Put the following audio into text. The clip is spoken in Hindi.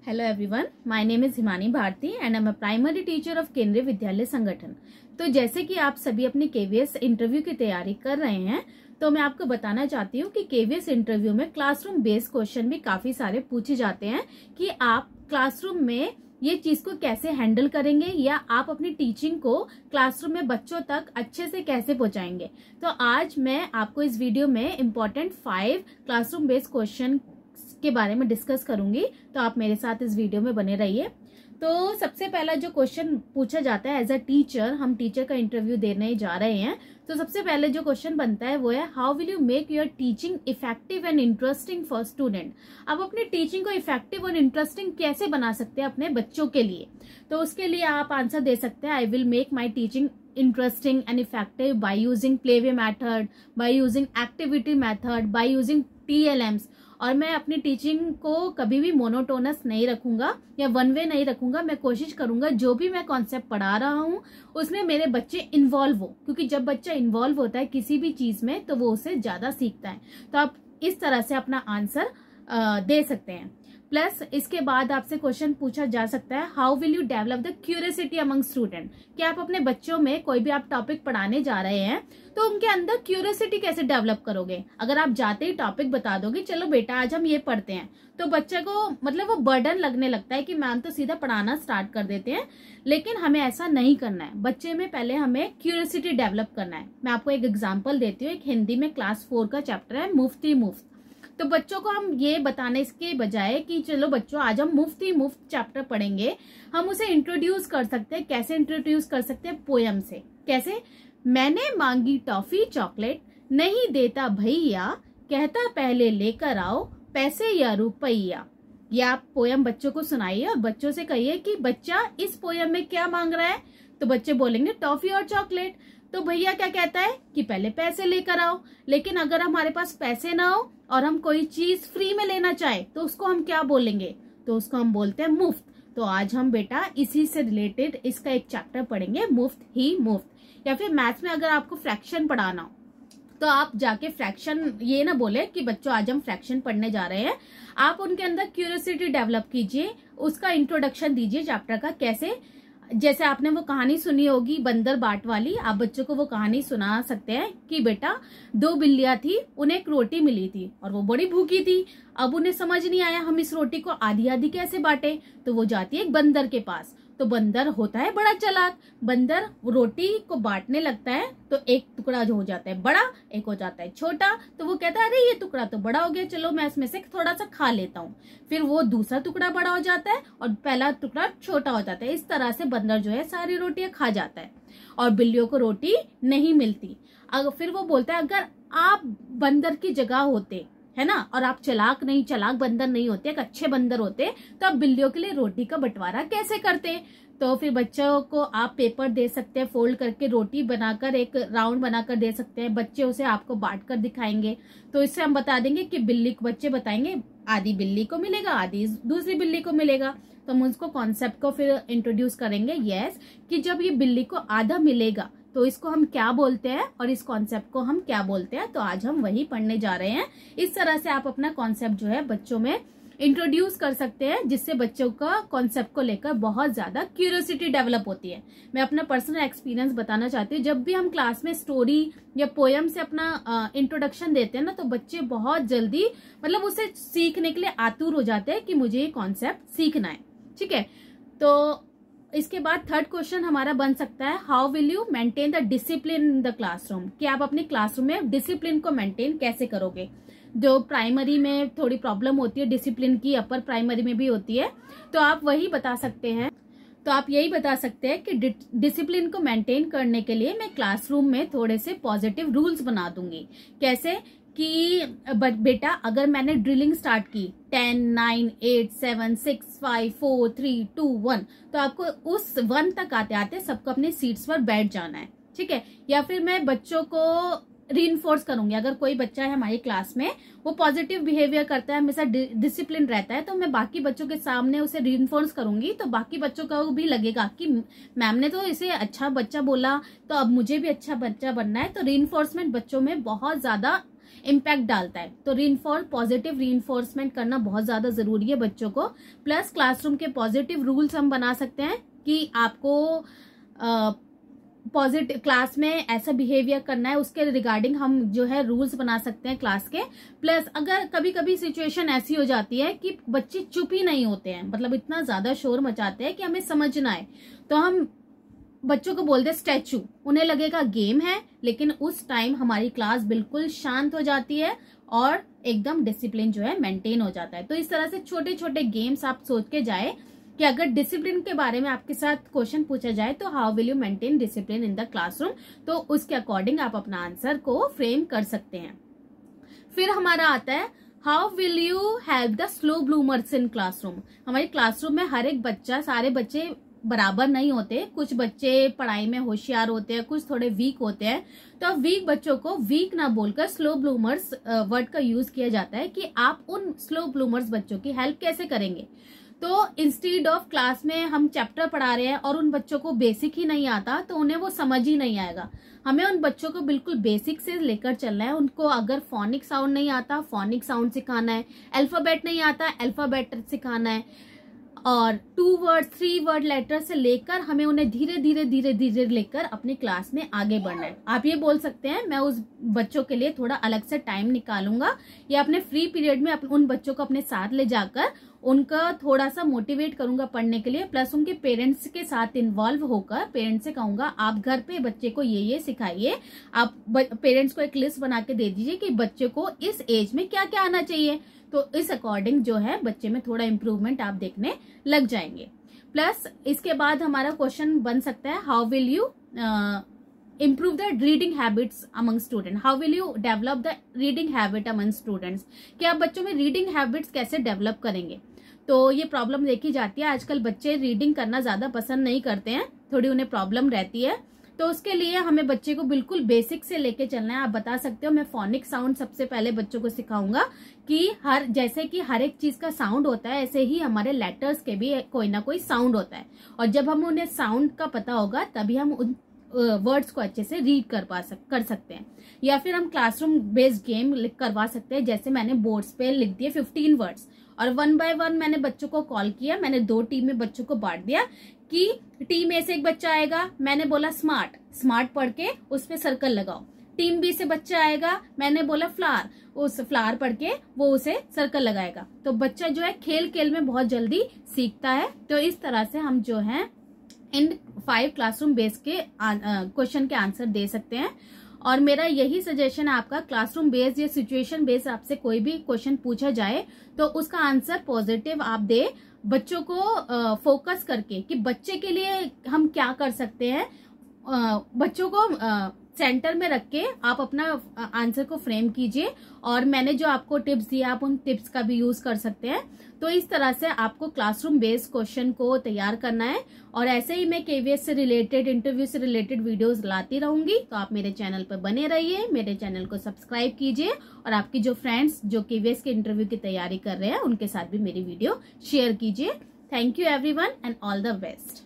Hello everyone, my name is Himani Bharati and I am a primary teacher of Kendriya Vidyalaya संगठन। तो जैसे कि आप सभी अपने केवीएस इंटरव्यू की तैयारी कर रहे हैं, तो मैं आपको बताना चाहती हूँ कि केवीएस इंटरव्यू में क्लासरूम बेस्ड क्वेश्चन भी काफी सारे पूछे जाते हैं कि आप क्लासरूम में ये चीज को कैसे हैंडल करेंगे या आप अपनी टीचिंग को क्लासरूम में बच्चों तक अच्छे से कैसे पहुंचाएंगे। तो आज मैं आपको इस वीडियो में इम्पोर्टेंट 5 क्लासरूम बेस्ड क्वेश्चन के बारे में डिस्कस करूंगी, तो आप मेरे साथ इस वीडियो में बने रहिए। तो सबसे पहला जो क्वेश्चन पूछा जाता है, एज अ टीचर, हम टीचर का इंटरव्यू देने जा रहे हैं, तो सबसे पहले जो क्वेश्चन बनता है वो है, how will you make your teaching effective and interesting for student. आप अपनी टीचिंग को इफेक्टिव और इंटरेस्टिंग कैसे बना सकते हैं अपने बच्चों के लिए। तो उसके लिए आप आंसर दे सकते हैं, I will make my teaching interesting and effective by using playway method, by using activity method, by using TLMs। और मैं अपनी टीचिंग को कभी भी मोनोटोनस नहीं रखूंगा या वन वे नहीं रखूंगा। मैं कोशिश करूंगा जो भी मैं कॉन्सेप्ट पढ़ा रहा हूँ उसमें मेरे बच्चे इन्वॉल्व हो, क्योंकि जब बच्चा इन्वॉल्व होता है किसी भी चीज में तो वो उसे ज्यादा सीखता है। तो आप इस तरह से अपना आंसर दे सकते हैं। प्लस इसके बाद आपसे क्वेश्चन पूछा जा सकता है, how will you develop the curiosity among student. कि आप अपने बच्चों में कोई भी आप टॉपिक पढ़ाने जा रहे हैं तो उनके अंदर क्यूरियोसिटी कैसे डेवलप करोगे। अगर आप जाते ही टॉपिक बता दोगे, चलो बेटा आज हम ये पढ़ते हैं, तो बच्चे को मतलब वो बर्डन लगने लगता है कि मैम तो सीधा पढ़ाना स्टार्ट कर देते हैं। लेकिन हमें ऐसा नहीं करना है, बच्चे में पहले हमें क्यूरियोसिटी डेवलप करना है। मैं आपको एक एग्जाम्पल देती हूँ। एक हिंदी में क्लास 4 का चैप्टर है मुफ्ती मुफ्त। तो बच्चों को हम ये बताने के बजाय कि चलो बच्चों आज हम मुफ्ती मुफ्त चैप्टर पढ़ेंगे, हम उसे इंट्रोड्यूस कर सकते हैं। कैसे इंट्रोड्यूस कर सकते हैं? पोयम से। कैसे? मैंने मांगी टॉफी चॉकलेट, नहीं देता भैया, कहता पहले लेकर आओ पैसे या रुपया। ये आप पोयम बच्चों को सुनाइए और बच्चों से कहिए कि बच्चा इस पोयम में क्या मांग रहा है। तो बच्चे बोलेंगे टॉफी और चॉकलेट। तो भैया क्या कहता है कि पहले पैसे लेकर आओ। लेकिन अगर हमारे पास पैसे ना हो और हम कोई चीज फ्री में लेना चाहे तो उसको हम क्या बोलेंगे? तो उसको हम बोलते हैं मुफ्त। तो आज हम बेटा इसी से रिलेटेड इसका एक चैप्टर पढ़ेंगे, मुफ्त ही मुफ्त। या फिर मैथ्स में अगर आपको फ्रैक्शन पढ़ाना हो तो आप जाके फ्रैक्शन ये ना बोले कि बच्चों आज हम फ्रैक्शन पढ़ने जा रहे हैं। आप उनके अंदर क्यूरियोसिटी डेवलप कीजिए, उसका इंट्रोडक्शन दीजिए चैप्टर का। कैसे? जैसे आपने वो कहानी सुनी होगी बंदर बाट वाली, आप बच्चों को वो कहानी सुना सकते हैं कि बेटा 2 बिल्लियां थी, उन्हें एक रोटी मिली थी और वो बड़ी भूखी थी। अब उन्हें समझ नहीं आया हम इस रोटी को आधी आधी कैसे बांटे। तो वो जाती है एक बंदर के पास। तो बंदर होता है बड़ा चालाक। बंदर रोटी को बांटने लगता है तो एक टुकड़ा जो हो जाता है बड़ा, एक हो जाता है छोटा। तो वो कहता है अरे ये टुकड़ा तो बड़ा हो गया, चलो मैं इसमें से थोड़ा सा खा लेता हूँ। फिर वो दूसरा टुकड़ा बड़ा हो जाता है और पहला टुकड़ा छोटा हो जाता है। इस तरह से बंदर जो है सारी रोटियां खा जाता है और बिल्लियों को रोटी नहीं मिलती। फिर वो बोलता है अगर आप बंदर की जगह होते है ना, और आप चालाक बंदर नहीं होते, एक अच्छे बंदर होते, तो आप बिल्लियों के लिए रोटी का बंटवारा कैसे करते? तो फिर बच्चों को आप पेपर दे सकते हैं, फोल्ड करके रोटी बनाकर एक राउंड बनाकर दे सकते हैं। बच्चे उसे आपको बांट कर दिखाएंगे। तो इससे हम बता देंगे कि बच्चे बताएंगे आधी बिल्ली को मिलेगा, आधी दूसरी बिल्ली को मिलेगा। तो हम उसको कॉन्सेप्ट को फिर इंट्रोड्यूस करेंगे, यस, कि जब ये बिल्ली को आधा मिलेगा तो इसको हम क्या बोलते हैं और इस कॉन्सेप्ट को हम क्या बोलते हैं। तो आज हम वही पढ़ने जा रहे हैं। इस तरह से आप अपना कॉन्सेप्ट जो है बच्चों में इंट्रोड्यूस कर सकते हैं, जिससे बच्चों का कॉन्सेप्ट को लेकर बहुत ज्यादा क्यूरियोसिटी डेवलप होती है। मैं अपना पर्सनल एक्सपीरियंस बताना चाहती हूँ। जब भी हम क्लास में स्टोरी या पोयम से अपना इंट्रोडक्शन देते हैं ना, तो बच्चे बहुत जल्दी मतलब उसे सीखने के लिए आतुर हो जाते हैं कि मुझे ये कॉन्सेप्ट सीखना है। ठीक है, तो इसके बाद थर्ड क्वेश्चन हमारा बन सकता है, how will you maintain the discipline in the classroom. कि आप अपने क्लासरूम में डिसिप्लिन को मेंटेन कैसे करोगे। जो प्राइमरी में थोड़ी प्रॉब्लम होती है डिसिप्लिन की, अपर प्राइमरी में भी होती है, तो आप वही बता सकते हैं। तो आप यही बता सकते हैं कि डिसिप्लिन को मेंटेन करने के लिए मैं क्लासरूम में थोड़े से पॉजिटिव रूल्स बना दूंगी। कैसे? कि बेटा अगर मैंने ड्रिलिंग स्टार्ट की 10, 9, 8, 7, 6, 5, 4, 3, 2, 1, तो आपको उस 1 तक आते आते सबको अपने सीट्स पर बैठ जाना है। ठीक है। या फिर मैं बच्चों को रीइंफोर्स करूंगी। अगर कोई बच्चा है हमारी क्लास में, वो पॉजिटिव बिहेवियर करता है, हमेशा डिसिप्लिन रहता है, तो मैं बाकी बच्चों के सामने उसे रीइंफोर्स करूंगी। तो बाकी बच्चों को भी लगेगा कि मैम ने तो इसे अच्छा बच्चा बोला, तो अब मुझे भी अच्छा बच्चा बनना है। तो रीइंफोर्समेंट बच्चों में बहुत ज्यादा इम्पैक्ट डालता है। तो पॉजिटिव रीइंफोर्समेंट करना बहुत ज्यादा जरूरी है बच्चों को। प्लस क्लासरूम के पॉजिटिव रूल्स हम बना सकते हैं कि आपको पॉजिटिव क्लास में ऐसा बिहेवियर करना है, उसके रिगार्डिंग हम जो है रूल्स बना सकते हैं क्लास के। प्लस अगर कभी कभी सिचुएशन ऐसी हो जाती है कि बच्चे चुप ही नहीं होते हैं, मतलब इतना ज्यादा शोर मचाते हैं कि हमें समझना है, तो हम बच्चों को बोलते हैं स्टैचू, उन्हें लगेगा गेम है, लेकिन उस टाइम हमारी क्लास बिल्कुल शांत हो जाती है और एकदम डिसिप्लिन जो है मेंटेन हो जाता है। तो इस तरह से छोटे छोटे गेम्स आप सोच के जाए कि अगर डिसिप्लिन के बारे में आपके साथ क्वेश्चन पूछा जाए तो how will you maintain discipline in the classroom, तो उसके अकॉर्डिंग आप अपना आंसर को फ्रेम कर सकते हैं। फिर हमारा आता है how will you help the slow bloomers in classroom. हमारे क्लासरूम में हर एक बच्चा, सारे बच्चे बराबर नहीं होते, कुछ बच्चे पढ़ाई में होशियार होते हैं, कुछ थोड़े वीक होते हैं। तो वीक बच्चों को वीक ना बोलकर स्लो ब्लूमर्स वर्ड का यूज किया जाता है कि आप उन स्लो ब्लूमर्स बच्चों की हेल्प कैसे करेंगे। तो इंस्टीड ऑफ क्लास में हम चैप्टर पढ़ा रहे हैं और उन बच्चों को बेसिक ही नहीं आता तो उन्हें वो समझ ही नहीं आएगा। हमें उन बच्चों को बिल्कुल बेसिक से लेकर चलना है। उनको अगर फोनिक साउंड नहीं आता, फोनिक साउंड सिखाना है, अल्फाबेट नहीं आता, अल्फाबेट सिखाना है, और 2 वर्ड 3 वर्ड लेटर से लेकर हमें उन्हें धीरे धीरे धीरे धीरे लेकर अपनी क्लास में आगे बढ़ना है। आप ये बोल सकते हैं मैं उस बच्चों के लिए थोड़ा अलग से टाइम निकालूंगा या अपने फ्री पीरियड में उन बच्चों को अपने साथ ले जाकर उनका थोड़ा सा मोटिवेट करूंगा पढ़ने के लिए। प्लस उनके पेरेंट्स के साथ इन्वॉल्व होकर पेरेंट्स से कहूंगा आप घर पे बच्चे को ये सिखाइए। आप पेरेंट्स को एक लिस्ट बना के दे दीजिए कि बच्चे को इस एज में क्या क्या आना चाहिए, तो इस अकॉर्डिंग जो है बच्चे में थोड़ा इम्प्रूवमेंट आप देखने लग जाएंगे। प्लस इसके बाद हमारा क्वेश्चन बन सकता है how will you improve the reading habits among students, how will you develop the reading habit among students, कि आप बच्चों में रीडिंग हैबिट्स कैसे डेवलप करेंगे। तो ये प्रॉब्लम देखी जाती है, आजकल बच्चे रीडिंग करना ज्यादा पसंद नहीं करते हैं, थोड़ी उन्हें प्रॉब्लम रहती है। तो उसके लिए हमें बच्चे को बिल्कुल बेसिक से लेके चलना है। आप बता सकते हो मैं फोनिक साउंड सबसे पहले बच्चों को सिखाऊंगा कि जैसे कि हर एक चीज का साउंड होता है, ऐसे ही हमारे लेटर्स के भी कोई ना कोई साउंड होता है, और जब हम उन्हें साउंड का पता होगा तभी हम उन वर्ड्स को अच्छे से रीड कर सकते हैं। या फिर हम क्लासरूम बेस्ड गेम करवा सकते हैं, जैसे मैंने बोर्ड्स पे लिख दिए 15 वर्ड्स और 1 बाय 1 मैंने बच्चों को कॉल किया। मैंने 2 टीम में बच्चों को बांट दिया कि टीम ए से एक बच्चा आएगा, मैंने बोला स्मार्ट पढ़ के उस पे सर्कल लगाओ। टीम बी से बच्चा आएगा, मैंने बोला फ्लावर, उस फ्लावर पढ़ के वो उसे सर्कल लगाएगा। तो बच्चा जो है खेल खेल में बहुत जल्दी सीखता है। तो इस तरह से हम जो है इन 5 क्लासरूम बेस के क्वेश्चन के आंसर दे सकते हैं। और मेरा यही सजेशन है आपका, क्लासरूम बेस्ड या सिचुएशन बेस्ड आपसे कोई भी क्वेश्चन पूछा जाए तो उसका आंसर पॉजिटिव आप दे, बच्चों को फोकस करके कि बच्चे के लिए हम क्या कर सकते हैं। बच्चों को सेंटर में रख के आप अपना आंसर को फ्रेम कीजिए, और मैंने जो आपको टिप्स दिए आप उन टिप्स का भी यूज कर सकते हैं। तो इस तरह से आपको क्लासरूम बेस्ड क्वेश्चन को तैयार करना है, और ऐसे ही मैं केवीएस से रिलेटेड, इंटरव्यू से रिलेटेड वीडियोस लाती रहूंगी। तो आप मेरे चैनल पर बने रहिए, मेरे चैनल को सब्सक्राइब कीजिए, और आपकी जो फ्रेंड्स जो केवीएस के इंटरव्यू की तैयारी कर रहे हैं उनके साथ भी मेरी वीडियो शेयर कीजिए। Thank you everyone and all the best.